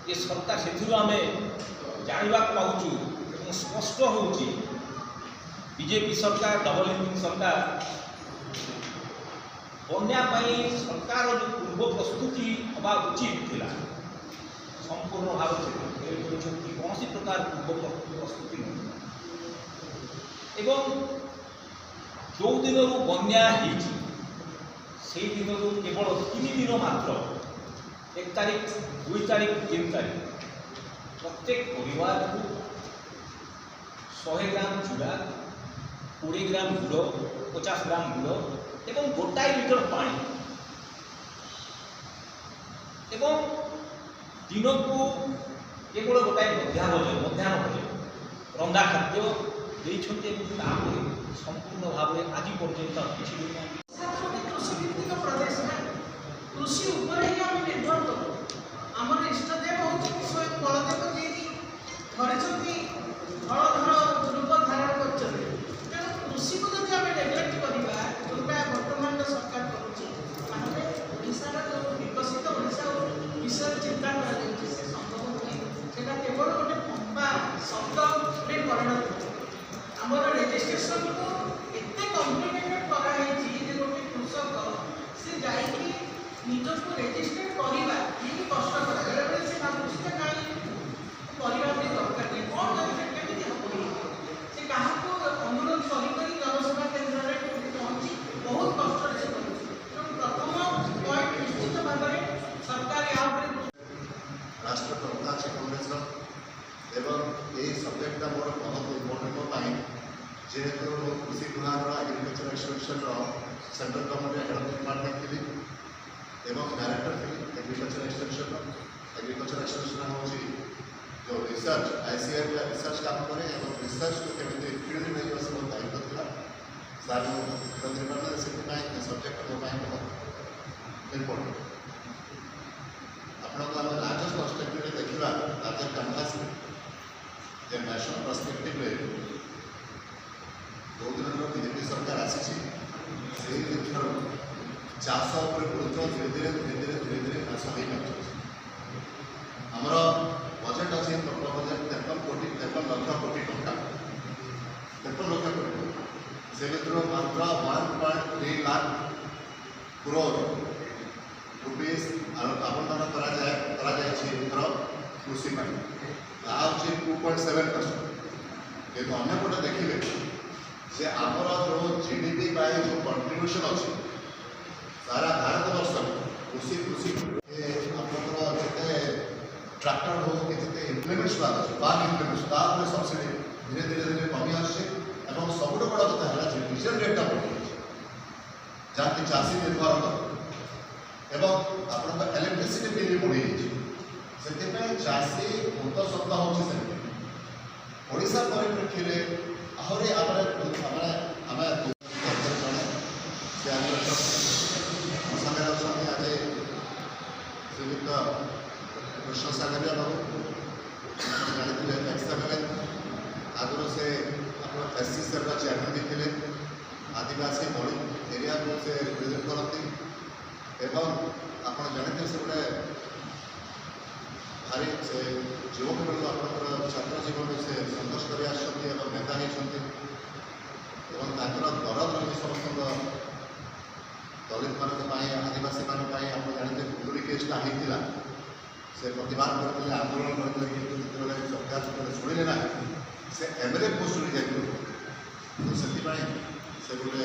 ये सरकार से आम जानवा पाचु स्पष्ट हो बीजेपी सरकार डबल इंजिन सरकार बन्या सरकार जो पूर्व प्रस्तुति हवा उचित थिला संपूर्ण भाव कौन प्रकार पूर्व प्रस्तुति एवं जो दिन बन्या से दिन केवल 3 दिन मात्र 1 तारीख 2 तारीख 3 तारीख प्रत्येक परिवार को 100 ग्राम चूड़ा 20 ग्राम गुड़ 50 ग्राम गुड़ एवं गोटाए लिटर पानी एवं दिन को केवल गोटाए मध्याह्न भोजन रंधा खाद्य देते संपूर्ण भाव आज पर्यटन किसी कृषिभित्तिक प्रदेश कृषि निर्भर करूँ आम इष्टदेव हूँ स्वयं बलदेव जी धरी हलधर रूप धारण कर तेणु कृषि को जब आम नेग्लेक्ट करवा जोटा बर्तमान सरकार करुशार जो विकसित ओडिशा विषय चिंता कर संभव नुहे से केवल गोटे पंपा शब्द में परिणत आमर रेजिस्ट्रेशन को एत कम्प्लिकेटेड कराई गोटे कृषक से जाकि निजक रेजिस्ट्रेट करवा ये कष्ट बेले से भावुँ कहीं दरकार नहीं कौन केमी हम से क्या अनुरोध कर जनसेवा केन्द्र में पहुँची बहुत कष्ट से कर प्रथम पॉइंट निश्चित भाव में सरकार राष्ट्र प्रवक्ता अच्छे कांग्रेस एवं ये सब्जेक्टा मोर बहुत इम्पोर्टेंट जेहेतु कृषि विभाग agriculture extension central government academic department थी एवं डायरेक्टर थी एग्रीकल्चर एक्सटेंशन हूँ जो रिसर्च आईसीआर रिसर्च काम करे रिसर्च को केमी फील्ड नहीं बस बहुत दायित्व था सार से सब्जेक्ट मो बहुत इम्पोर्टेंट आपको आम लार्जेस्ट पर्सपेक्टिव देखा लार्जेस्ट कैनभास नेशनल पर्सपेक्टिव जो दिन बीजेपी सरकार आसी चाष गुरुत्व धीरे धीरे ह्रास हो आमर बजेट अच्छे बजेट 53 लक्ष कोटी टंका 53 लक्ष कोटी से मात्र 1.3 लाख करोड़ रुपीज आवंटन कर कृषि हूँ 2.7%। कितु अंपटे देखिए जे आमर जो जीडीपी जो कंट्रीब्यूशन अच्छे सारा भारत वर्ष कृषि जिते ट्रैक्टर हो कि जिते इम्प्लीमेंट्स फार्म इम्प्लीमेंट्स सब्सिडी धीरे धीरे कमी आसे सबुठ बड़ा कथा है डीजेल रेटा बढ़ी जहाँकि चाषी निर्भर कर आप इलेक्ट्रिसिटी बिल बढ़ी से चाषी हतसंत होशा परिप्रेक्षी में आहरी सागर आज श्रीयुक्त कृष्ण सागरिया बाबू जानते एक्सएमएलए आगुरी से एससीसी चेयरमैन भी थे आदिवासी मणि एरिया को से रिप्रेजेंट करती आप जानते से गोटे भारी से युवक बेलू आप छात्र जीवन में से संघर्ष कर नेता होती दरद रही समस्त दलित मान आदिवासी मान आप जानते कुंडली केसटा होता से प्रतिवाद करते आंदोलन करते सरकार शुणिले ना से एमएलए पोस्ट जाते से गोटे